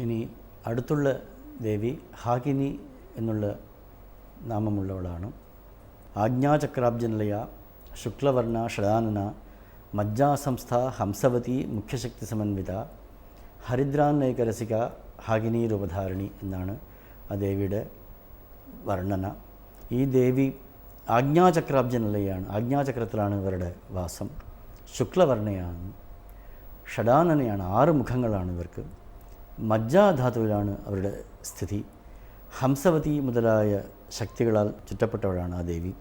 ഇനി അടുത്തുള്ള ദേവി ഹാകിനി എന്നുള്ള നാമമുള്ളവളാണ്. ആജ്ഞാചക്രാബ്ജനിലയ ശുക്ലവർണ ഷഡാനന മജ്ജാസംസ്ഥ ഹംസവതി മുഖ്യശക്തി സമന്വിത ഹരിദ്രാന്നൈകരസിക ഹാകിനി രൂപധാരിണി എന്നാണ് ആ ദേവിയുടെ വർണ്ണന. ഈ ദേവി ആജ്ഞാചക്രാബ്ജനിലയാണ്, ആജ്ഞാചക്രത്തിലാണ് ഇവരുടെ വാസം. ശുക്ലവർണ്ണയാണ്, ഷഡാനനയാണ്, 6 മുഖങ്ങളാണ് ഇവർക്ക്. മജ്ജാധാതുവിലാണ് അവരുടെ സ്ഥിതി. ഹംസവതി മുതലായ ശക്തികളാൽ ചുറ്റപ്പെട്ടവളാണ് ആ ദേവി.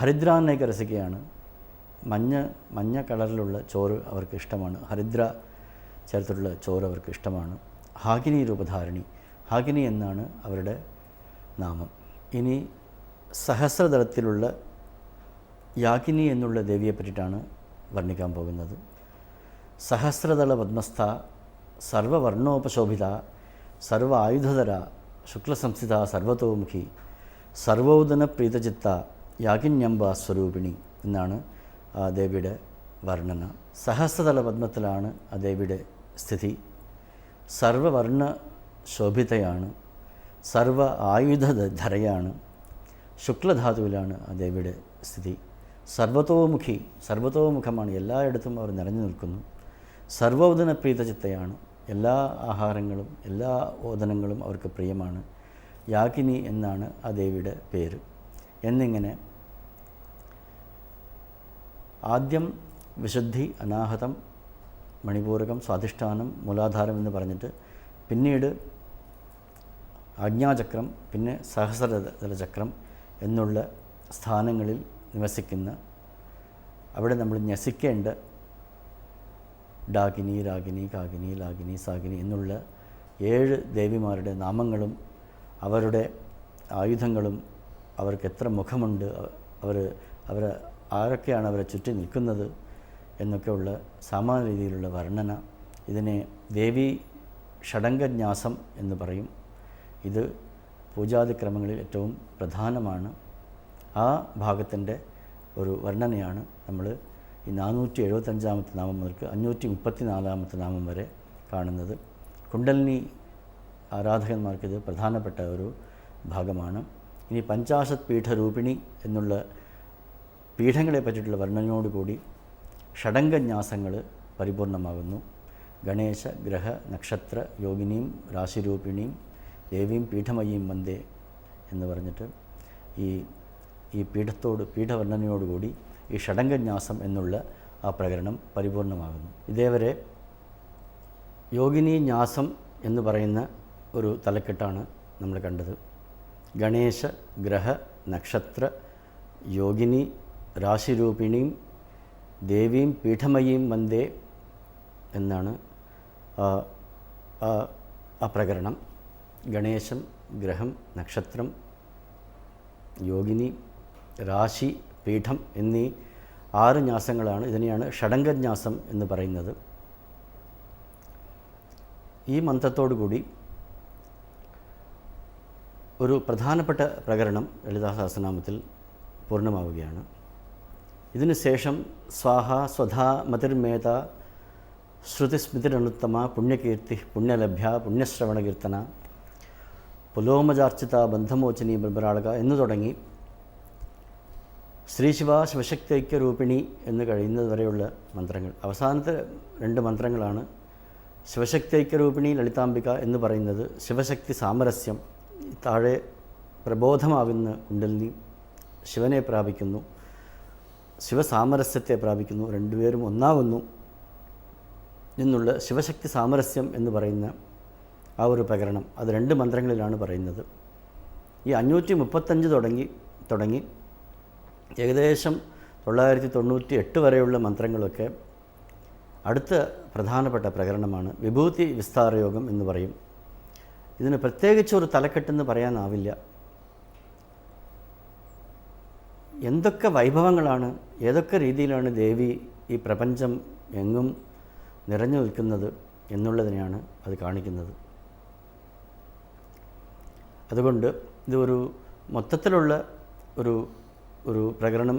ഹരിദ്രാന്നൈക രസികയാണ്, മഞ്ഞ കളറിലുള്ള ചോറ് അവർക്ക് ഇഷ്ടമാണ്. ഹരിദ്ര ചേർത്തുള്ള ചോറ് അവർക്ക് ഇഷ്ടമാണ്. ഹാകിനി രൂപധാരിണി, ഹാകിനി എന്നാണ് അവരുടെ നാമം. ഇനി സഹസ്രദളത്തിലുള്ള യാഗിനി എന്നുള്ള ദേവിയെ പറ്റിയിട്ടാണ് വർണ്ണിക്കാൻ പോകുന്നത്. സഹസ്രദള പദ്മസ്ഥ സർവവർണ്ണോപശോഭിത സർവ ആയുധധര ശുക്ലസംസ്ഥിത സർവതോമുഖി സർവോദന പ്രീതചിത്ത യാഗിന്യംബ സ്വരൂപിണി എന്നാണ് ആ ദേവിയുടെ വർണ്ണന. സഹസ്രദള പദ്മത്തിലാണ് ആ ദേവിയുടെ സ്ഥിതി. സർവവർണ്ണ ശോഭിതയാണ്, സർവ ആയുധധരയാണ്, ശുക്ലധാതുവിലാണ് ആ ദേവിയുടെ സ്ഥിതി. സർവതോമുഖി, സർവതോമുഖമാണ്, എല്ലായിടത്തും അവർ നിറഞ്ഞു നിൽക്കുന്നു. സർവോദന പ്രീതചിത്തയാണ്, എല്ലാ ആഹാരങ്ങളും എല്ലാ ഓദനങ്ങളും അവർക്ക് പ്രിയമാണ്. യാഗിനി എന്നാണ് ആ ദേവിയുടെ പേര്. എന്നിങ്ങനെ ആദ്യം വിശുദ്ധി, അനാഹതം, മണിപൂരകം, സ്വാധിഷ്ഠാനം, മൂലാധാരം എന്ന് പറഞ്ഞിട്ട് പിന്നീട് ആജ്ഞാചക്രം, പിന്നെ സഹസ്രദളചക്രം എന്നുള്ള സ്ഥാനങ്ങളിൽ നിവസിക്കുന്ന, അവിടെ നമ്മൾ ന്യസിക്കേണ്ട ഡാകിനി, രാഗിനി, കാകിനി, ലാഗിനി, സാഗിനി എന്നുള്ള 7 ദേവിമാരുടെ നാമങ്ങളും അവരുടെ ആയുധങ്ങളും അവർക്ക് എത്ര മുഖമുണ്ട്, അവർ ആരൊക്കെയാണ് അവരെ ചുറ്റി നിൽക്കുന്നത് എന്നൊക്കെയുള്ള സാമാന്യ രീതിയിലുള്ള വർണ്ണന. ഇതിനെ ദേവി ഷഡംഗന്യാസം എന്ന് പറയും. ഇത് പൂജാതിക്രമങ്ങളിൽ ഏറ്റവും പ്രധാനമാണ്. ആ ഭാഗത്തിൻ്റെ ഒരു വർണ്ണനയാണ് നമ്മൾ ഈ 475-ാമത്തെ നാമം മുതൽക്ക് 534-ാമത്തെ നാമം വരെ കാണുന്നത്. കുണ്ടലിനി ആരാധകന്മാർക്കിത് പ്രധാനപ്പെട്ട ഒരു ഭാഗമാണ്. ഇനി പഞ്ചാശത് പീഠരൂപിണി എന്നുള്ള പീഠങ്ങളെ പറ്റിയിട്ടുള്ള വർണ്ണനയോടുകൂടി ഷഡംഗന്യാസങ്ങൾ പരിപൂർണമാകുന്നു. ഗണേശ ഗ്രഹ നക്ഷത്ര യോഗിനിയും രാശിരൂപിണിയും ദേവിയും പീഠമയീം വന്ദേ എന്ന് പറഞ്ഞിട്ട് ഈ പീഠവർണ്ണനയോടുകൂടി ഈ ഷഡംഗന്യാസം എന്നുള്ള ആ പ്രകരണം പരിപൂർണമാകുന്നു. ഇതേവരെ യോഗിനി ന്യാസം എന്ന് പറയുന്ന ഒരു തലക്കെട്ടാണ് നമ്മൾ കണ്ടത്. ഗണേശ ഗ്രഹ നക്ഷത്ര യോഗിനി രാശിരൂപിണിയും ദേവീം പീഠമയീം വന്ദേ എന്നാണ് ആ പ്രകരണം. ഗണേശം, ഗ്രഹം, നക്ഷത്രം, യോഗിനി, രാശി, പീഠം എന്നീ 6 ന്യാസങ്ങളാണ്. ഇതിനെയാണ് ഷഡംഗന്യാസം എന്ന് പറയുന്നത്. ഈ മന്ത്രത്തോടുകൂടി ഒരു പ്രധാനപ്പെട്ട പ്രകരണം ലളിതാ സഹസ്രനാമത്തിൽ പൂർണ്ണമാവുകയാണ്. ഇതിനു ശേഷം സ്വാഹ സ്വധാ മതിർമേത ശ്രുതിസ്മൃതിരനുത്തമ പുണ്യകീർത്തി പുണ്യലഭ്യ പുണ്യശ്രവണകീർത്തന പുലോമജാർച്ചിത ബന്ധമോചിനി ബ്രഹ്മരാളക എന്നു തുടങ്ങി ശ്രീശിവ ശിവശക്തി ഐക്യരൂപിണി എന്ന് കഴിയുന്നത് വരെയുള്ള മന്ത്രങ്ങൾ. അവസാനത്തെ 2 മന്ത്രങ്ങളാണ് ശിവശക്തി ഐക്യരൂപിണി ലളിതാംബിക എന്ന് പറയുന്നത്. ശിവശക്തി സാമരസ്യം, താഴെ പ്രബോധമാകുന്ന കുണ്ടലിനി ശിവനെ പ്രാപിക്കുന്നു, ശിവസാമരസ്യത്തെ പ്രാപിക്കുന്നു, രണ്ടുപേരും ഒന്നാകുന്നു എന്നുള്ള ശിവശക്തി സാമരസ്യം എന്ന് പറയുന്ന ആ ഒരു പ്രകരണം അത് 2 മന്ത്രങ്ങളിലാണ് പറയുന്നത്. ഈ 535 തുടങ്ങി ഏകദേശം 998 വരെയുള്ള മന്ത്രങ്ങളൊക്കെ അടുത്ത പ്രധാനപ്പെട്ട പ്രകരണമാണ്. വിഭൂതി വിസ്താരയോഗം എന്ന് പറയും. ഇതിന് പ്രത്യേകിച്ചൊരു തലക്കെട്ടെന്ന് പറയാനാവില്ല. എന്തൊക്കെ വൈഭവങ്ങളാണ്, ഏതൊക്കെ രീതിയിലാണ് ദേവി ഈ പ്രപഞ്ചം എങ്ങും നിറഞ്ഞു നിൽക്കുന്നത് എന്നുള്ളതിനെയാണ് അത് കാണിക്കുന്നത്. അതുകൊണ്ട് ഇതൊരു മൊത്തത്തിലുള്ള ഒരു പ്രകരണം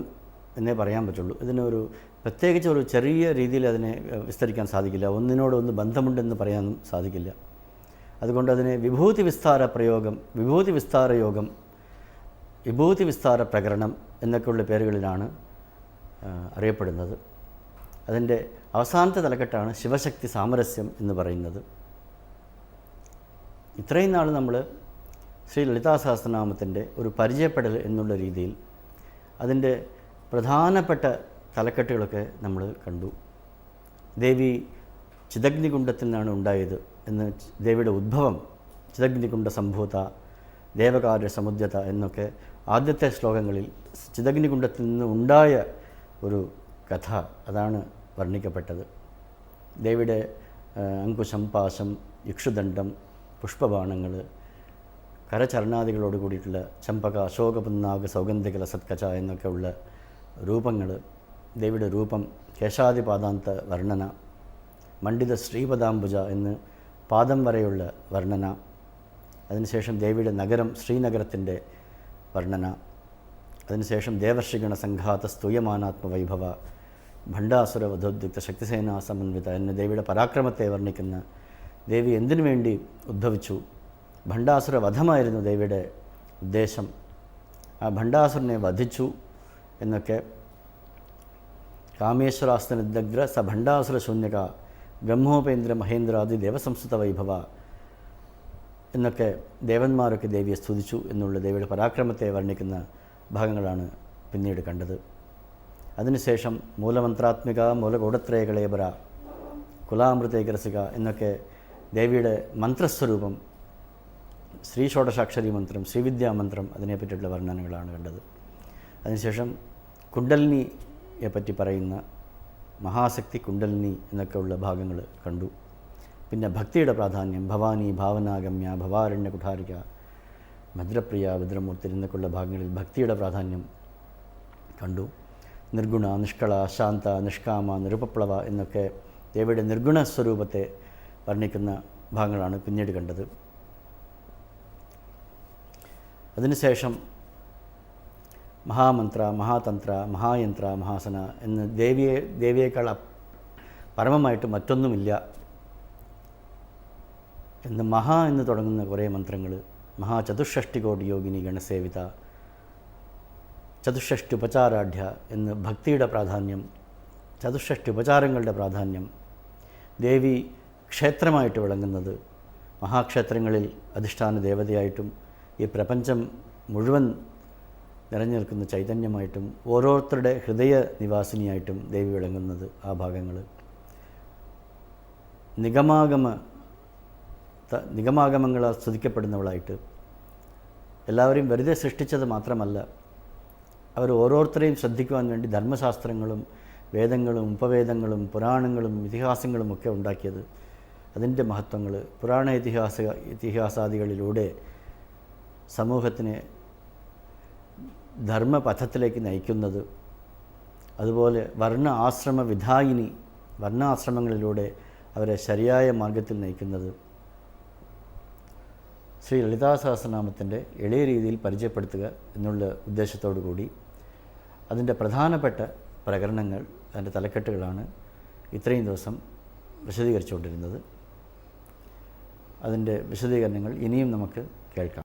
എന്നേ പറയാൻ പറ്റുള്ളൂ. ഇതിനൊരു പ്രത്യേകിച്ച് ഒരു ചെറിയ രീതിയിൽ അതിനെ വിസ്തരിക്കാൻ സാധിക്കില്ല. ഒന്നിനോടൊന്ന് ബന്ധമുണ്ടെന്ന് പറയാനും സാധിക്കില്ല. അതുകൊണ്ട് അതിനെ വിഭൂതി വിസ്താര പ്രയോഗം, വിഭൂതി വിസ്താര യോഗം, വിഭൂതി വിസ്താര പ്രകരണം എന്നൊക്കെയുള്ള പേരുകളിലാണ് അറിയപ്പെടുന്നത്. അതിൻ്റെ അവസാനത്തെ തലക്കെട്ടാണ് ശിവശക്തി സാമരസ്യം എന്ന് പറയുന്നത്. ഇത്രയും നാൾ നമ്മൾ ശ്രീ ലളിതാ സഹസ്രനാമത്തിൻ്റെ ഒരു പരിചയപ്പെടൽ എന്നുള്ള രീതിയിൽ അതിൻ്റെ പ്രധാനപ്പെട്ട തലക്കെട്ടുകളൊക്കെ നമ്മൾ കണ്ടു. ദേവി ചിദഗ്നികുണ്ഡത്തിൽ നിന്നാണ് ഉണ്ടായത് എന്ന്, ദേവിയുടെ ഉദ്ഭവം ചിദഗ്നികുണ്ഡ സംഭൂത ദേവകാര്യ സമുദ്യത എന്നൊക്കെ ആദ്യത്തെ ശ്ലോകങ്ങളിൽ ചിദഗ്നികുണ്ഡത്തിൽ നിന്ന് ഉണ്ടായ ഒരു കഥ അതാണ് വർണ്ണിക്കപ്പെട്ടത്. ദേവിയുടെ അങ്കുശം, പാശം, ഇക്ഷുദണ്ഡം, പുഷ്പബാണങ്ങൾ, കരചരണാദികളോട് കൂടിയിട്ടുള്ള ചമ്പക, അശോക, പുന്നാഗ്, സൗഗന്ധിക, ലസത്കച എന്നൊക്കെ ഉള്ള രൂപങ്ങൾ, ദേവിയുടെ രൂപം, കേശാദിപാദാന്ത വർണ്ണന, മണ്ഡിത ശ്രീപദാംബുജ എന്ന് പാദം വരെയുള്ള വർണ്ണന, അതിനുശേഷം ദേവിയുടെ നഗരം ശ്രീനഗരത്തിൻ്റെ വർണ്ണന, അതിനുശേഷം ദേവർഷിഗണ സംഘാത സ്തൂയമാനാത്മവൈഭവ, ഭണ്ഡാസുര വധോദ്യുക്ത ശക്തിസേനാ സമന്വിത എന്ന ദേവിയുടെ പരാക്രമത്തെ വർണ്ണിക്കുന്ന, ദേവി എന്തിനു വേണ്ടി ഉദ്ഭവിച്ചു, ഭണ്ഡാസുര വധമായിരുന്നു ദേവിയുടെ ഉദ്ദേശം, ആ ഭണ്ഡാസുരനെ വധിച്ചു എന്നൊക്കെ, കാമേശ്വരാസ്തനിദഗ്ര സ ഭണ്ഡാസുര ശൂന്യക ബ്രഹ്മോപേന്ദ്ര മഹേന്ദ്രാദി ദേവസംസ്കൃത വൈഭവ എന്നൊക്കെ ദേവന്മാരൊക്കെ ദേവിയെ സ്തുതിച്ചു എന്നുള്ള ദേവിയുടെ പരാക്രമത്തെ വർണ്ണിക്കുന്ന ഭാഗങ്ങളാണ് പിന്നീട് കണ്ടത്. അതിനുശേഷം മൂലമന്ത്രാത്മിക, മൂലകൂടത്രയകളേബര, കുലാമൃതേകരസിക എന്നൊക്കെ ദേവിയുടെ മന്ത്രസ്വരൂപം, ശ്രീ ഷോഡശാക്ഷരി മന്ത്രം, ശ്രീവിദ്യാമന്ത്രം, അതിനെപ്പറ്റിയിട്ടുള്ള വർണ്ണനകളാണ് കണ്ടത്. അതിനുശേഷം കുണ്ടലിനിയെ പറ്റി പറയുന്ന മഹാശക്തി കുണ്ടലിനി എന്നൊക്കെ ഉള്ള ഭാഗങ്ങൾ കണ്ടു. പിന്നെ ഭക്തിയുടെ പ്രാധാന്യം, ഭവാനി, ഭാവനാഗമ്യ, ഭവാരണ്യ കുഠാരിക, ഭദ്രപ്രിയ, ഭദ്രമൂർത്തി എന്നൊക്കെയുള്ള ഭാഗങ്ങളിൽ ഭക്തിയുടെ പ്രാധാന്യം കണ്ടു. നിർഗുണ, നിഷ്കള, ശാന്ത, നിഷ്കാമ, നിരുപപ്ലവ എന്നൊക്കെ ദേവിയുടെ നിർഗുണ സ്വരൂപത്തെ വർണ്ണിക്കുന്ന ഭാഗങ്ങളാണ് പിന്നീട് കണ്ടത്. അതിനുശേഷം മഹാമന്ത്ര, മഹാതന്ത്ര, മഹായന്ത്ര, മഹാസന എന്ന് ദേവിയേക്കാൾ പരമമായിട്ട് മറ്റൊന്നുമില്ല എന്ന് മഹാ എന്ന് തുടങ്ങുന്ന കുറേ മന്ത്രങ്ങൾ, മഹാചതുഷ്ഷഷ്ടി കോടി യോഗിനി ഗണസേവിത, ചതുഷ്ഷഷ്ടി ഉപചാരാഢ്യ എന്ന് ഭക്തിയുടെ പ്രാധാന്യം, ചതുഷ്ഷഷ്ടി ഉപചാരങ്ങളുടെ പ്രാധാന്യം, ദേവി ക്ഷേത്രമായിട്ട് വിളങ്ങുന്നത്, മഹാക്ഷേത്രങ്ങളിൽ അധിഷ്ഠാന ദേവതയായിട്ടും ഈ പ്രപഞ്ചം മുഴുവൻ നിറഞ്ഞു നിൽക്കുന്ന ചൈതന്യമായിട്ടും ഓരോരുത്തരുടെ ഹൃദയ നിവാസിനിയായിട്ടും ദേവി വിളങ്ങുന്നത്, ആ ഭാഗങ്ങൾ, നിഗമാഗമങ്ങളാൽ സ്തുതിക്കപ്പെടുന്നവളായിട്ട്, എല്ലാവരെയും വെറുതെ സൃഷ്ടിച്ചത് മാത്രമല്ല, അവർ ഓരോരുത്തരെയും ശ്രദ്ധിക്കുവാൻ വേണ്ടി ധർമ്മശാസ്ത്രങ്ങളും വേദങ്ങളും ഉപവേദങ്ങളും പുരാണങ്ങളും ഇതിഹാസങ്ങളും ഒക്കെ ഉണ്ടാക്കിയത്, അതിൻ്റെ മഹത്വങ്ങൾ, പുരാണ ഇതിഹാസാദികളിലൂടെ സമൂഹത്തിനെ ധർമ്മപഥത്തിലേക്ക് നയിക്കുന്നത്, അതുപോലെ വർണ്ണ ആശ്രമ വിധായിനി, വർണ്ണാശ്രമങ്ങളിലൂടെ അവരെ ശരിയായ മാർഗത്തിൽ നയിക്കുന്നത്, ശ്രീ ലളിതാ സഹസ്രനാമത്തിൻ്റെ എളിയ രീതിയിൽ പരിചയപ്പെടുത്തുക എന്നുള്ള ഉദ്ദേശത്തോടു കൂടി അതിൻ്റെ പ്രധാനപ്പെട്ട പ്രകരണങ്ങൾ, അതിൻ്റെ തലക്കെട്ടുകളാണ് ഇത്രയും ദിവസം വിശദീകരിച്ചുകൊണ്ടിരുന്നത്. അതിൻ്റെ വിശദീകരണങ്ങൾ ഇനിയും നമുക്ക് കേൾക്കാം.